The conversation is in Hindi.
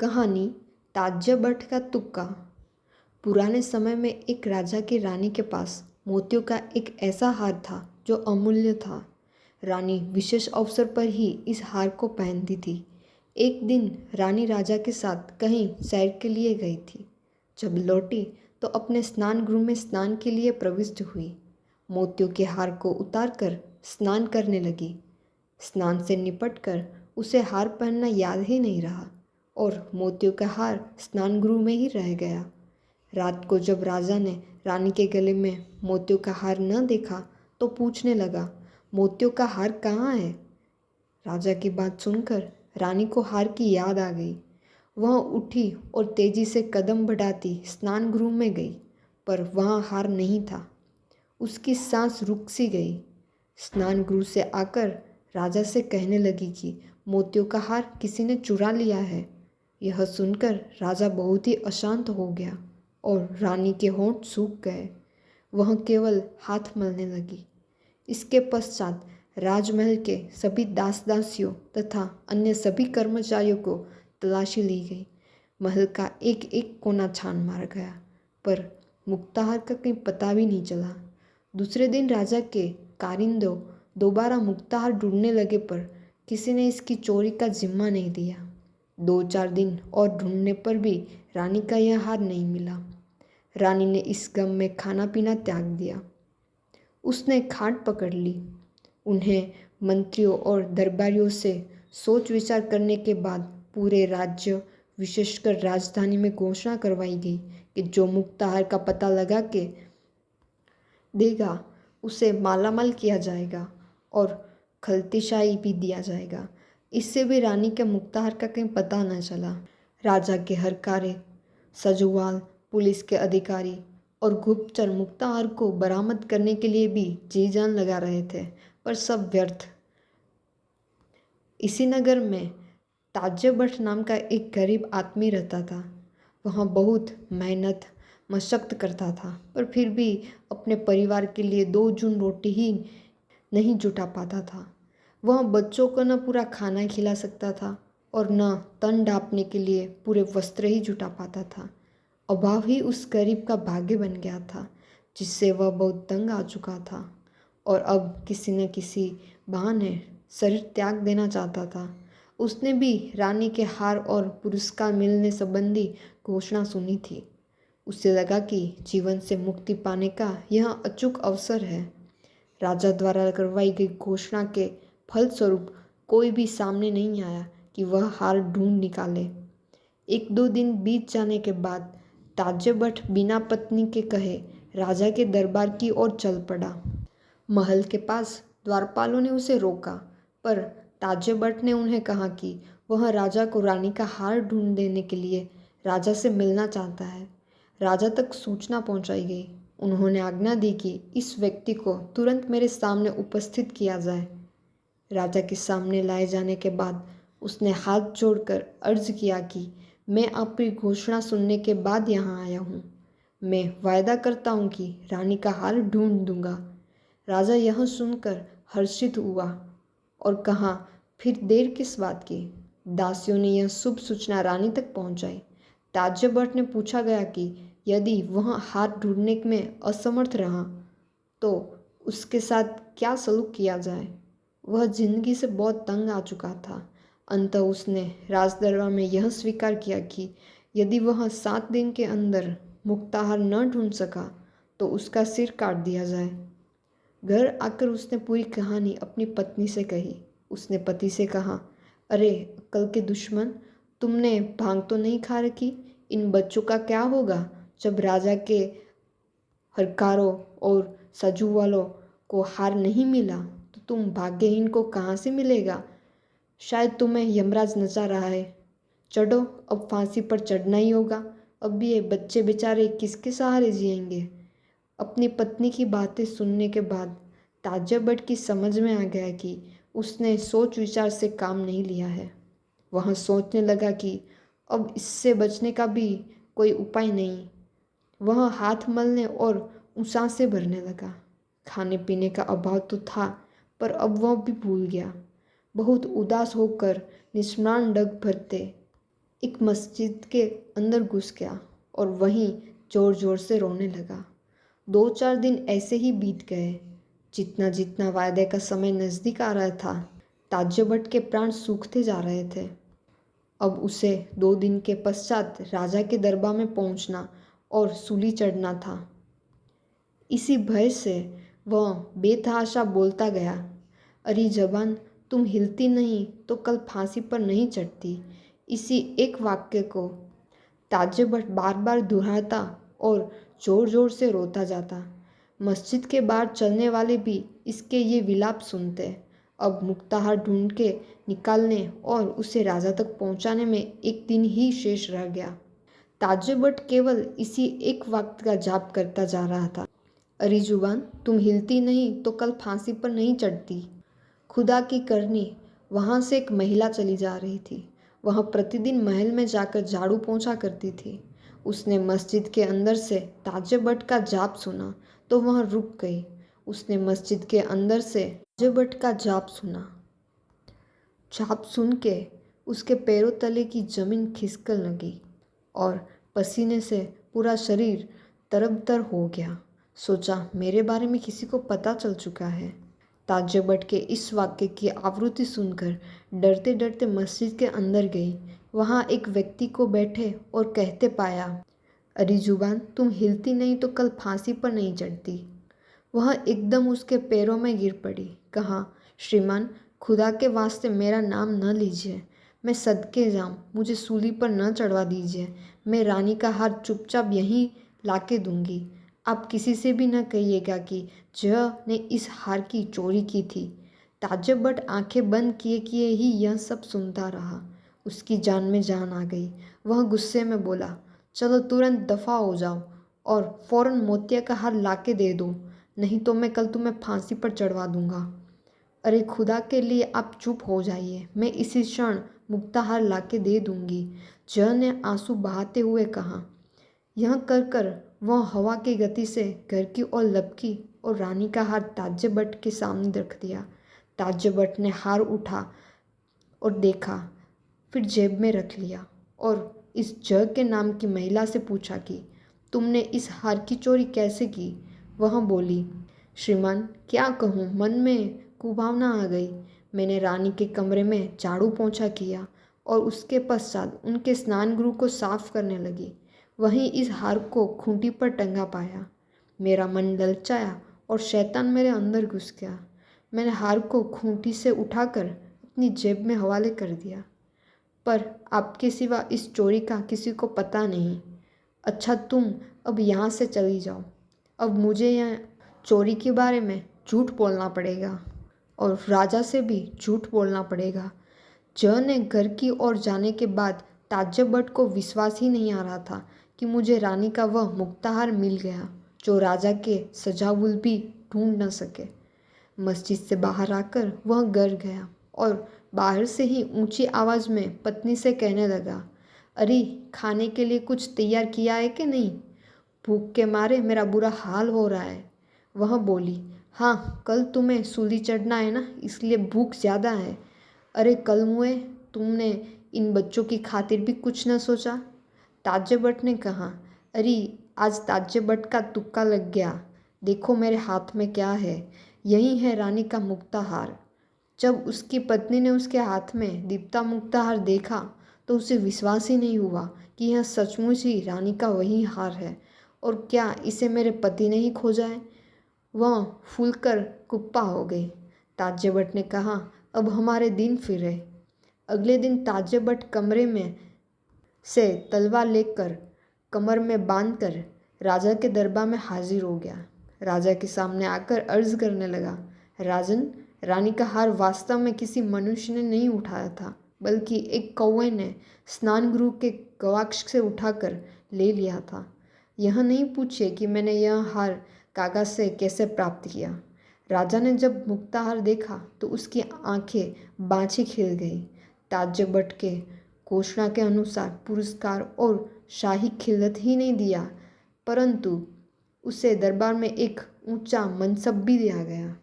कहानी ताज्य बट का तुक्का। पुराने समय में एक राजा की रानी के पास मोतियों का एक ऐसा हार था जो अमूल्य था। रानी विशेष अवसर पर ही इस हार को पहनती थी। एक दिन रानी राजा के साथ कहीं सैर के लिए गई थी। जब लौटी तो अपने स्नान गृह में स्नान के लिए प्रविष्ट हुई। मोतियों के हार को उतारकर स्नान करने लगी। स्नान से निपटकर उसे हार पहनना याद ही नहीं रहा और मोतियों का हार स्नान गृह में ही रह गया। रात को जब राजा ने रानी के गले में मोतियों का हार न देखा तो पूछने लगा, मोतियों का हार कहाँ है? राजा की बात सुनकर रानी को हार की याद आ गई। वह उठी और तेजी से कदम बढ़ाती स्नान गृह में गई, पर वहाँ हार नहीं था। उसकी सांस रुक सी गई। स्नान गृह से आकर राजा से कहने लगी कि मोतियों का हार किसी ने चुरा लिया है। यह सुनकर राजा बहुत ही अशांत हो गया और रानी के होंठ सूख गए। वह केवल हाथ मलने लगी। इसके पश्चात राजमहल के सभी दास दासियों तथा अन्य सभी कर्मचारियों को तलाशी ली गई। महल का एक एक कोना छान मारा गया, पर मुक्ताहार का कहीं पता भी नहीं चला। दूसरे दिन राजा के कारिंदों दोबारा मुक्ताहार ढूंढने लगे, पर किसी ने इसकी चोरी का जिम्मा नहीं दिया। 2-4 दिन और ढूंढने पर भी रानी का यह हार नहीं मिला। रानी ने इस गम में खाना पीना त्याग दिया। उसने खाट पकड़ ली। उन्हें मंत्रियों और दरबारियों से सोच विचार करने के बाद पूरे राज्य विशेषकर राजधानी में घोषणा करवाई गई कि जो मुक्ताहार का पता लगा के देगा उसे मालामाल किया जाएगा और खलतीशाही भी दिया जाएगा। इससे भी रानी के मुक्ताहार का कहीं पता न चला। राजा के हर कार्य, सजुवाल, पुलिस के अधिकारी और गुप्तचर मुक्ताहार को बरामद करने के लिए भी जी जान लगा रहे थे, पर सब व्यर्थ। इसी नगर में ताज्य भट्ट नाम का एक गरीब आदमी रहता था। वह बहुत मेहनत मशक्कत करता था, पर फिर भी अपने परिवार के लिए 2 जून रोटी ही नहीं जुटा पाता था। वह बच्चों को न पूरा खाना खिला सकता था और न तन ढांपने के लिए पूरे वस्त्र ही जुटा पाता था। अभाव ही उस गरीब का भाग्य बन गया था, जिससे वह बहुत तंग आ चुका था और अब किसी न किसी बहाने शरीर त्याग देना चाहता था। उसने भी रानी के हार और पुरस्कार मिलने संबंधी घोषणा सुनी थी। उसे लगा कि जीवन से मुक्ति पाने का यह अचूक अवसर है। राजा द्वारा करवाई गई घोषणा के फलस्वरूप कोई भी सामने नहीं आया कि वह हार ढूंढ निकाले। 1-2 दिन बीत जाने के बाद ताज्य भट्ट बिना पत्नी के कहे राजा के दरबार की ओर चल पड़ा। महल के पास द्वारपालों ने उसे रोका, पर ताज्य भट्ट ने उन्हें कहा कि वह राजा को रानी का हार ढूंढ देने के लिए राजा से मिलना चाहता है। राजा तक सूचना पहुंचाई गई। उन्होंने आज्ञा दी कि इस व्यक्ति को तुरंत मेरे सामने उपस्थित किया जाए। राजा के सामने लाए जाने के बाद उसने हाथ जोड़कर अर्ज किया कि मैं आपकी घोषणा सुनने के बाद यहाँ आया हूँ। मैं वायदा करता हूँ कि रानी का हार ढूंढ दूंगा। राजा यह सुनकर हर्षित हुआ और कहा, फिर देर किस बात की? दासियों ने यह शुभ सूचना रानी तक पहुँचाई। ताज्य भट्ट ने पूछा गया कि यदि वह हार ढूंढने में असमर्थ रहा तो उसके साथ क्या सलूक किया जाए। वह जिंदगी से बहुत तंग आ चुका था। अंततः उसने राजदरबार में यह स्वीकार किया कि यदि वह 7 दिन के अंदर मुक्ताहार न ढूंढ सका तो उसका सिर काट दिया जाए। घर आकर उसने पूरी कहानी अपनी पत्नी से कही। उसने पति से कहा, अरे अक्ल के दुश्मन, तुमने भांग तो नहीं खा रखी? इन बच्चों का क्या होगा जब राजा के हरकारों और सजुवालों को हार नहीं मिला तो तुम भाग्यहीन को कहाँ से मिलेगा? शायद तुम्हें यमराज नचा रहा है। चढ़ो, अब फांसी पर चढ़ना ही होगा। अब ये बच्चे बेचारे किसके सहारे जिएंगे? अपनी पत्नी की बातें सुनने के बाद ताज्य भट्ट की समझ में आ गया कि उसने सोच विचार से काम नहीं लिया है। वह सोचने लगा कि अब इससे बचने का भी कोई उपाय नहीं। वह हाथ मलने और सांसें भरने लगा। खाने पीने का अभाव तो था, पर अब वह भी भूल गया। बहुत उदास होकर निष्प्राण डग भरते एक मस्जिद के अंदर घुस गया और वहीं ज़ोर ज़ोर से रोने लगा। 2-4 दिन ऐसे ही बीत गए। जितना जितना वायदे का समय नज़दीक आ रहा था, ताज्य भट्ट के प्राण सूखते जा रहे थे। अब उसे 2 दिन के पश्चात राजा के दरबार में पहुंचना और सूली चढ़ना था। इसी भय से वह बेतहाशा बोलता गया, अरे जबान, तुम हिलती नहीं तो कल फांसी पर नहीं चढ़ती। इसी एक वाक्य को ताज्य भट्ट बार बार दोहराता और ज़ोर ज़ोर से रोता जाता। मस्जिद के बाहर चलने वाले भी इसके ये विलाप सुनते। अब मुक्ताहार ढूंढ के निकालने और उसे राजा तक पहुंचाने में एक दिन ही शेष रह गया। ताज्य भट्ट केवल इसी एक वाक्य का जाप करता जा रहा था, अरे जुबान, तुम हिलती नहीं तो कल फांसी पर नहीं चढ़ती। खुदा की करनी, वहाँ से एक महिला चली जा रही थी। वह प्रतिदिन महल में जाकर झाड़ू पोंछा करती थी। उसने मस्जिद के अंदर से ताज्य भट्ट का जाप सुना तो वह रुक गई। उसने मस्जिद के अंदर से ताज्य भट्ट का जाप सुना। जाप सुन के उसके पैरों तले की जमीन खिसकने लगी और पसीने से पूरा शरीर तरबतर हो गया। सोचा, मेरे बारे में किसी को पता चल चुका है। ताज्य भट्ट के इस वाक्य की आवृत्ति सुनकर डरते डरते मस्जिद के अंदर गई। वहाँ एक व्यक्ति को बैठे और कहते पाया, अरे जुबान, तुम हिलती नहीं तो कल फांसी पर नहीं चढ़ती। वह एकदम उसके पैरों में गिर पड़ी। कहा, श्रीमान, खुदा के वास्ते मेरा नाम न लीजिए। मैं सदके जाऊं, मुझे सूली पर न चढ़वा दीजिए। मैं रानी का हार चुपचाप यहीं लाके दूंगी। आप किसी से भी न कहिएगा कि जय ने इस हार की चोरी की थी। ताज्य भट्ट आंखें बंद किए किए ही यह सब सुनता रहा। उसकी जान में जान आ गई। वह गुस्से में बोला, चलो तुरंत दफ़ा हो जाओ और फ़ौरन मोतिया का हार लाके दे दो, नहीं तो मैं कल तुम्हें फांसी पर चढ़वा दूंगा। अरे खुदा के लिए आप चुप हो जाइए, मैं इसी क्षण मुक्ता हार लाके दे दूंगी, जय ने आंसू बहाते हुए कहा। यह कर वह हवा की गति से घर की ओर लपकी और रानी का हार ताज्य भट्ट के सामने रख दिया। ताज्य भट्ट ने हार उठा और देखा, फिर जेब में रख लिया और इस जय के नाम की महिला से पूछा कि तुमने इस हार की चोरी कैसे की। वह बोली, श्रीमान, क्या कहूँ, मन में कुभावना आ गई। मैंने रानी के कमरे में झाड़ू पोंछा किया और उसके पश्चात उनके स्नान गृह को साफ करने लगी। वहीं इस हार को खूंटी पर टंगा पाया। मेरा मन ललचाया और शैतान मेरे अंदर घुस गया। मैंने हार को खूंटी से उठाकर अपनी जेब में हवाले कर दिया, पर आपके सिवा इस चोरी का किसी को पता नहीं। अच्छा, तुम अब यहाँ से चली जाओ। अब मुझे यह चोरी के बारे में झूठ बोलना पड़ेगा और राजा से भी झूठ बोलना पड़ेगा। जय ने घर की ओर जाने के बाद ताज्य भट्ट को विश्वास ही नहीं आ रहा था कि मुझे रानी का वह मुक्ताहार मिल गया जो राजा के सजावुल भी ढूंढ न सके। मस्जिद से बाहर आकर वह घर गया और बाहर से ही ऊंची आवाज़ में पत्नी से कहने लगा, अरे खाने के लिए कुछ तैयार किया है कि नहीं? भूख के मारे मेरा बुरा हाल हो रहा है। वह बोली, हाँ, कल तुम्हें सूली चढ़ना है ना, इसलिए भूख ज़्यादा है। अरे कल मुए, तुमने इन बच्चों की खातिर भी कुछ न सोचा? ताज्य भट्ट ने कहा, अरे आज ताज्य भट्ट का तुक्का लग गया। देखो मेरे हाथ में क्या है, यही है रानी का मुक्ताहार। जब उसकी पत्नी ने उसके हाथ में दीप्ता मुक्ताहार देखा तो उसे विश्वास ही नहीं हुआ कि यह सचमुच ही रानी का वही हार है, और क्या इसे मेरे पति ने ही खोजा है। वह फूलकर कुप्पा हो गई। ताज्य भट्ट ने कहा, अब हमारे दिन फिरे। अगले दिन ताज्य भट्ट कमरे में से तलवार लेकर कमर में बांधकर राजा के दरबार में हाजिर हो गया। राजा के सामने आकर अर्ज करने लगा, राजन, रानी का हार वास्तव में किसी मनुष्य ने नहीं उठाया था, बल्कि एक कौवे ने स्नान गृह के गवाक्ष से उठाकर ले लिया था। यह नहीं पूछिए कि मैंने यह हार कागज से कैसे प्राप्त किया। राजा ने जब मुक्ताहार देखा तो उसकी आंखें बाँझी खिल गई। ताज्य भट्ट के घोषणा के अनुसार पुरस्कार और शाही खिलत ही नहीं दिया, परंतु उसे दरबार में एक ऊंचा मनसब भी दिया गया।